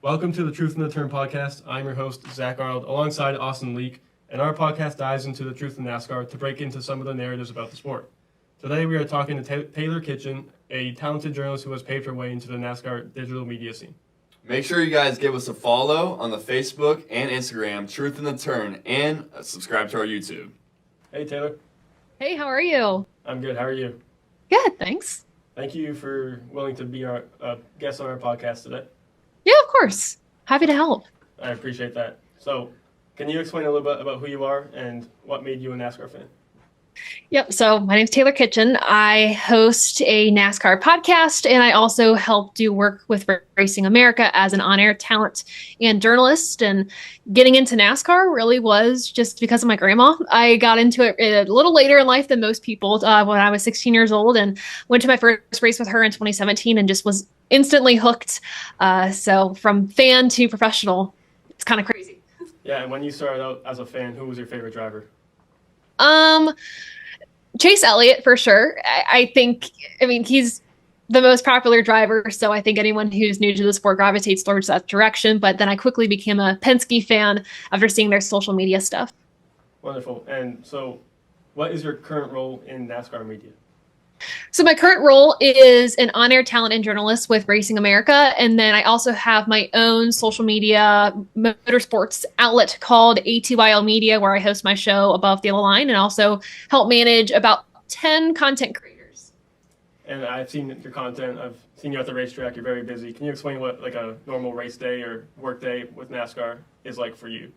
Welcome to the Truth in the Turn podcast. I'm your host, Zach Arnold, alongside Austin Leak, and our podcast dives into the truth in NASCAR to break into some of the narratives about the sport. Today we are talking to Taylor Kitchen, a talented journalist who has paved her way into the NASCAR digital media scene. Make sure you guys give us a follow on the Facebook and Instagram, Truth in the Turn, and subscribe to our YouTube. Hey, Taylor. Hey, how are you? I'm good. How are you? Good, thanks. Thank you for willing to be our guest on our podcast today. Yeah, of course. Happy to help. I appreciate that. So, can you explain a little bit about who you are and what made you a NASCAR fan? Yep. So my name's Taylor Kitchen. I host a NASCAR podcast, and I also help do work with Racing America as an on-air talent and journalist. And getting into NASCAR really was just because of my grandma. I got into it a little later in life than most people when I was 16 years old, and went to my first race with her in 2017 and just was instantly hooked. So from fan to professional, it's kind of crazy. Yeah, and when you started out as a fan, who was your favorite driver? Chase Elliott for sure. I mean, he's the most popular driver, so I think anyone who's new to the sport gravitates towards that direction. But then I quickly became a Penske fan after seeing their social media stuff. Wonderful. And so, what is your current role in NASCAR media? So my current role is an on-air talent and journalist with Racing America. And then I also have my own social media motorsports outlet called ATYL Media, where I host my show Above the Yellow Line and also help manage about 10 content creators. And I've seen your content. I've seen you at the racetrack. You're very busy. Can you explain what like a normal race day or work day with NASCAR is like for you?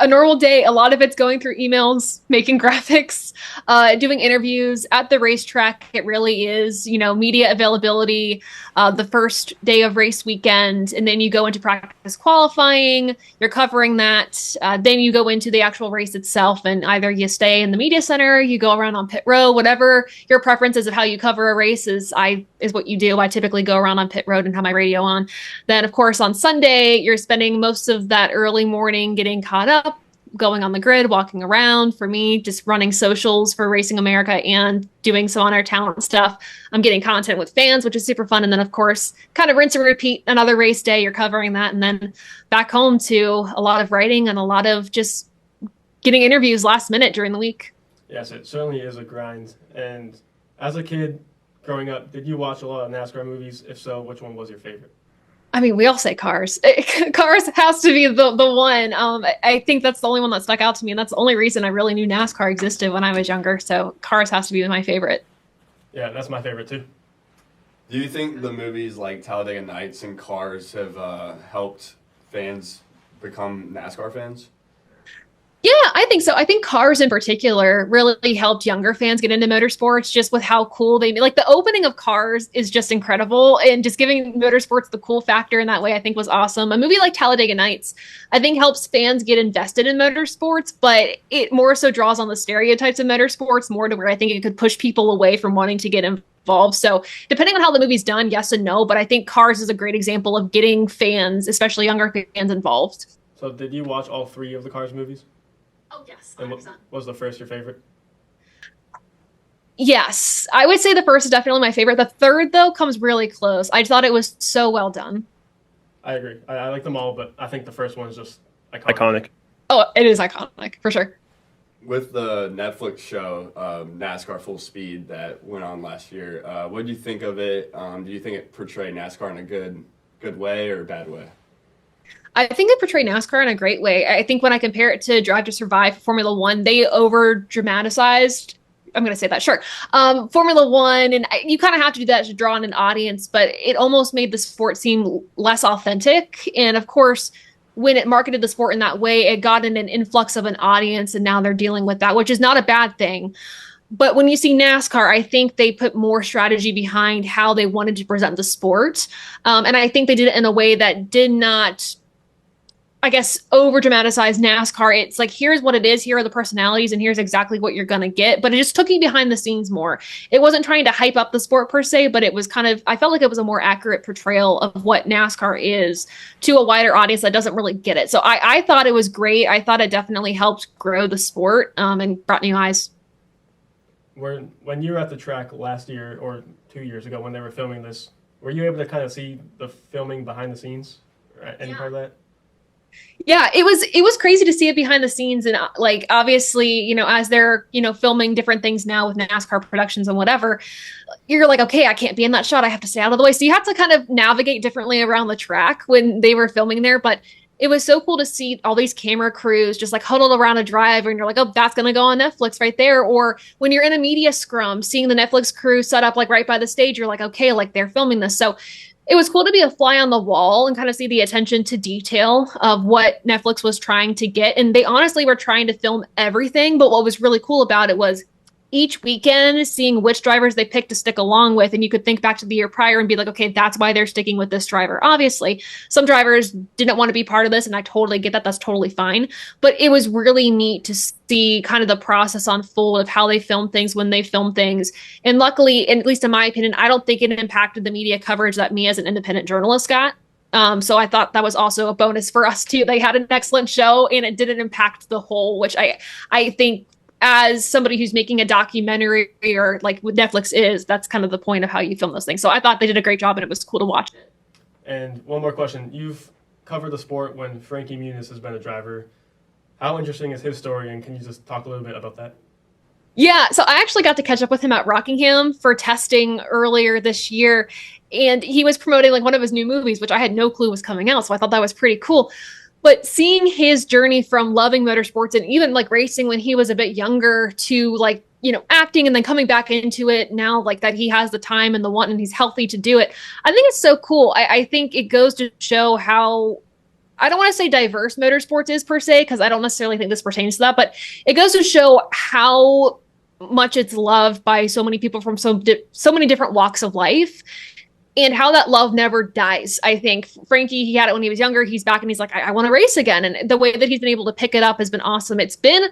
A normal day, a lot of it's going through emails, making graphics, doing interviews at the racetrack. It really is, media availability, the first day of race weekend, and then you go into practice qualifying, you're covering that, then you go into the actual race itself, and either you stay in the media center, you go around on pit row, whatever your preferences of how you cover a race is what you do. I typically go around on pit road and have my radio on. Then, of course, on Sunday, you're spending most of that early morning getting caught up, going on the grid, walking around. For me, just running socials for Racing America and doing some on-air talent stuff. I'm getting content with fans, which is super fun. And then, of course, kind of rinse and repeat another race day. You're covering that. And then back home to a lot of writing and a lot of just getting interviews last minute during the week. Yes, it certainly is a grind. And as a kid growing up, did you watch a lot of NASCAR movies? If so, which one was your favorite? I mean, we all say Cars. Cars has to be the one. I think that's the only one that stuck out to me, and that's the only reason I really knew NASCAR existed when I was younger. So Cars has to be my favorite. Yeah, that's my favorite too. Do you think the movies like Talladega Nights and Cars have helped fans become NASCAR fans? Yeah, I think so. I think Cars in particular really helped younger fans get into motorsports just with how cool they made. Like the opening of Cars is just incredible, and just giving motorsports the cool factor in that way I think was awesome. A movie like Talladega Nights I think helps fans get invested in motorsports, but it more so draws on the stereotypes of motorsports more to where I think it could push people away from wanting to get involved. So depending on how the movie's done, yes and no, but I think Cars is a great example of getting fans, especially younger fans, involved. So did you watch all three of the Cars movies? Oh, yes. 100%. And what was the first your favorite? Yes, I would say the first is definitely my favorite. The third, though, comes really close. I thought it was so well done. I agree. I like them all, but I think the first one is just iconic. Oh, it is iconic, for sure. With the Netflix show, NASCAR Full Speed, that went on last year, what did you think of it? Do you think it portrayed NASCAR in a good way or a bad way? I think they portray NASCAR in a great way. I think when I compare it to Drive to Survive, Formula One, they over-dramatized. I'm going to say that, sure. Formula One, and you kind of have to do that to draw in an audience, but it almost made the sport seem less authentic. And of course, when it marketed the sport in that way, it got in an influx of an audience, and now they're dealing with that, which is not a bad thing. But when you see NASCAR, I think they put more strategy behind how they wanted to present the sport. And I think they did it in a way that did not, I guess, over dramatize NASCAR. It's like, here's what it is, here are the personalities, and here's exactly what you're going to get. But it just took you behind the scenes more. It wasn't trying to hype up the sport per se, but it was I felt like it was a more accurate portrayal of what NASCAR is to a wider audience that doesn't really get it. So I thought it was great. I thought it definitely helped grow the sport and brought new eyes. When you were at the track last year or 2 years ago when they were filming this, Were you able to kind of see the filming behind the scenes? Or any part of that? Yeah, it was crazy to see it behind the scenes, and like obviously, as they're filming different things now with NASCAR productions and whatever, you're like, okay, I can't be in that shot. I have to stay out of the way. So you have to kind of navigate differently around the track when they were filming there. But it was so cool to see all these camera crews just like huddled around a driver, and you're like, oh, that's gonna go on Netflix right there. Or when you're in a media scrum, seeing the Netflix crew set up like right by the stage, you're like, okay, like they're filming this. So it was cool to be a fly on the wall and kind of see the attention to detail of what Netflix was trying to get. And they honestly were trying to film everything. But what was really cool about it was each weekend seeing which drivers they picked to stick along with. And you could think back to the year prior and be like, okay, that's why they're sticking with this driver. Obviously, some drivers didn't want to be part of this, and I totally get that. That's totally fine. But it was really neat to see kind of the process unfold of how they film things when they film things. And luckily, and at least in my opinion, I don't think it impacted the media coverage that me as an independent journalist got. So I thought that was also a bonus for us too. They had an excellent show, and it didn't impact the whole, which I think as somebody who's making a documentary or like what Netflix is, that's kind of the point of how you film those things. So I thought they did a great job, and it was cool to watch it. And one more question. You've covered the sport when Frankie Muniz has been a driver. How interesting is his story, and can you just talk a little bit about that? Yeah, so I actually got to catch up with him at Rockingham for testing earlier this year, and he was promoting like one of his new movies, which I had no clue was coming out, so I thought that was pretty cool. But seeing his journey from loving motorsports and even like racing when he was a bit younger to like, acting and then coming back into it now, like that he has the time and the want and he's healthy to do it. I think it's so cool. I think it goes to show how, I don't want to say diverse motorsports is per se, because I don't necessarily think this pertains to that, but it goes to show how much it's loved by so many people from so many different walks of life. And how that love never dies. I think Frankie, he had it when he was younger. He's back and he's like, I want to race again. And the way that he's been able to pick it up has been awesome. It's been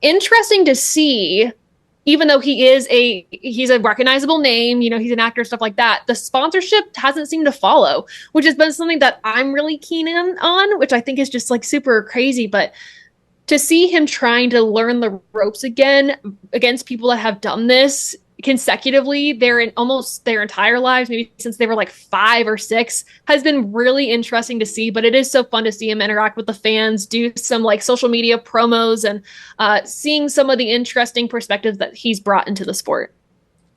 interesting to see, even though he's a recognizable name, he's an actor, stuff like that. The sponsorship hasn't seemed to follow, which has been something that I'm really keen on, which I think is just like super crazy. But to see him trying to learn the ropes again against people that have done this consecutively in almost their entire lives, maybe since they were like 5 or 6, has been really interesting to see. But it is so fun to see him interact with the fans, do some like social media promos, and seeing some of the interesting perspectives that he's brought into the sport.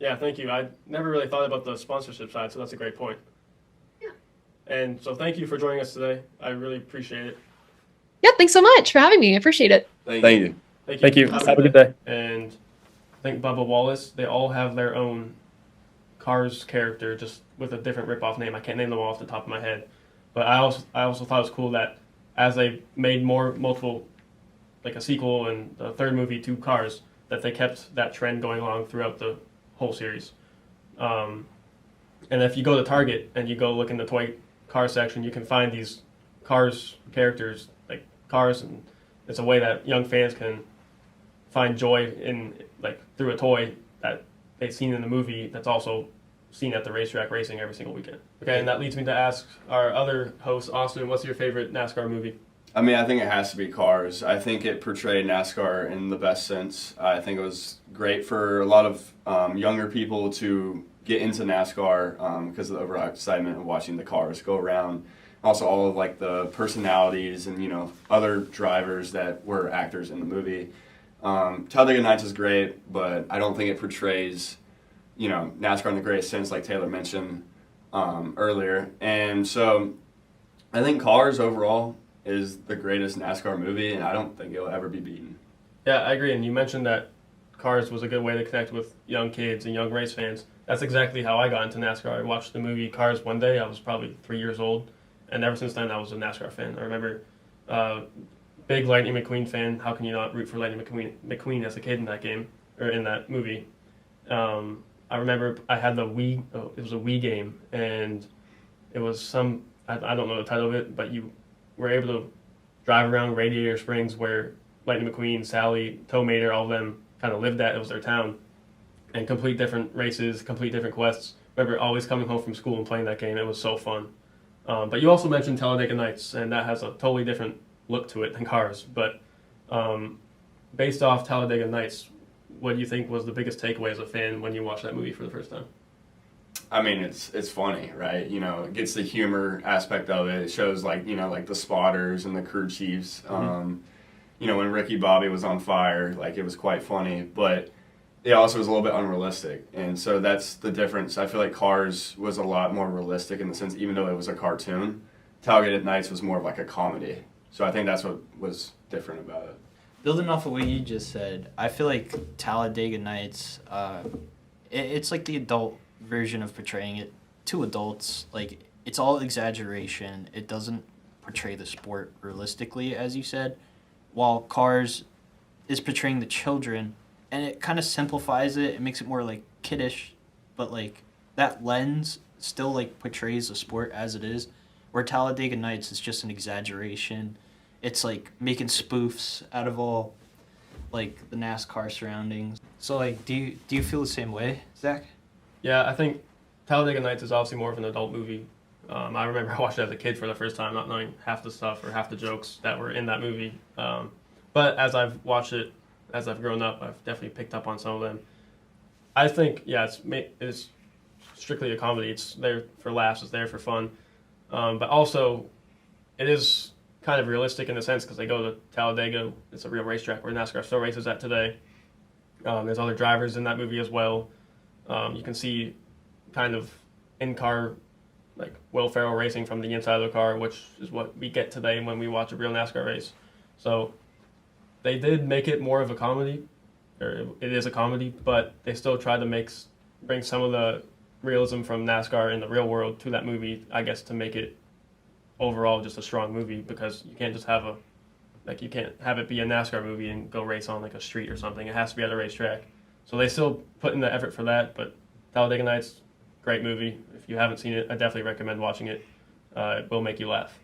Yeah, thank you. I never really thought about the sponsorship side, so that's a great point. Yeah. And so thank you for joining us today. I really appreciate it. Yeah, thanks so much for having me. I appreciate it. Thank you. Thank you. Have a good day. And I think Bubba Wallace, they all have their own Cars character, just with a different rip-off name. I can't name them all off the top of my head. But I also thought it was cool that as they made multiple, like a sequel and the third movie to Cars, that they kept that trend going along throughout the whole series. And if you go to Target and you go look in the toy car section, you can find these Cars characters, like Cars, and it's a way that young fans can find joy in, like, through a toy that they've seen in the movie that's also seen at the racetrack racing every single weekend. Okay, and that leads me to ask our other host, Austin, what's your favorite NASCAR movie? I mean, I think it has to be Cars. I think it portrayed NASCAR in the best sense. I think it was great for a lot of younger people to get into NASCAR because of the overall excitement of watching the cars go around. Also, all of like the personalities and other drivers that were actors in the movie. Talladega Nights is great, but I don't think it portrays, NASCAR in the greatest sense, like Taylor mentioned earlier. And so, I think Cars overall is the greatest NASCAR movie, and I don't think it'll ever be beaten. Yeah, I agree. And you mentioned that Cars was a good way to connect with young kids and young race fans. That's exactly how I got into NASCAR. I watched the movie Cars one day. I was probably 3 years old, and ever since then, I was a NASCAR fan. I remember big Lightning McQueen fan. How can you not root for Lightning McQueen as a kid in that game, or in that movie? I remember I had the Wii, it was a Wii game, and it was I don't know the title of it, but you were able to drive around Radiator Springs where Lightning McQueen, Sally, Tow Mater, all of them kind of lived at. It was their town, and complete different races, complete different quests. I remember always coming home from school and playing that game. It was so fun. But you also mentioned Talladega Nights, and that has a totally different look to it than Cars. But based off Talladega Nights, what do you think was the biggest takeaway as a fan when you watched that movie for the first time? I mean, it's funny, right? You know, it gets the humor aspect of it. It shows like, you know, like the spotters and the crew chiefs. You know, when Ricky Bobby was on fire, like it was quite funny, but it also was a little bit unrealistic. And so that's the difference. I feel like Cars was a lot more realistic in the sense, even though it was a cartoon, Talladega Nights was more of like a comedy. So I think that's what was different about it. Building off of what you just said, I feel like Talladega Nights, it's like the adult version of portraying it to adults. Like, it's all exaggeration. It doesn't portray the sport realistically, as you said, while Cars is portraying the children, and it kind of simplifies it. It makes it more, like, kiddish, but, like, that lens still, like, portrays the sport as it is, where Talladega Nights is just an exaggeration. It's, like, making spoofs out of all, like, the NASCAR surroundings. So, like, do you feel the same way, Zach? Yeah, I think Talladega Nights is obviously more of an adult movie. I remember I watched it as a kid for the first time, not knowing half the stuff or half the jokes that were in that movie. But as I've watched it, as I've grown up, I've definitely picked up on some of them. I think, yeah, it's strictly a comedy. It's there for laughs. It's there for fun. But also, it is kind of realistic in a sense because they go to Talladega. It's a real racetrack where NASCAR still races at today. There's other drivers in that movie as well. You can see kind of in-car, like Will Ferrell racing from the inside of the car, which is what we get today when we watch a real NASCAR race. So they did make it more of a comedy, or it is a comedy, but they still tried to bring some of the realism from NASCAR in the real world to that movie, I guess, to make it overall just a strong movie, because you can't just you can't have it be a NASCAR movie and go race on like a street or something. It has to be at a racetrack. So they still put in the effort for that, but Talladega Nights, great movie. If you haven't seen it, I definitely recommend watching it. It will make you laugh.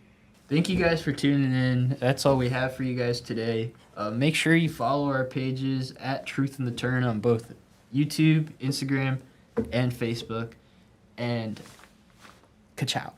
Thank you guys for tuning in. That's all we have for you guys today. Make sure you follow our pages at Truth in the Turn on both YouTube, Instagram, and Facebook. And ka-chow.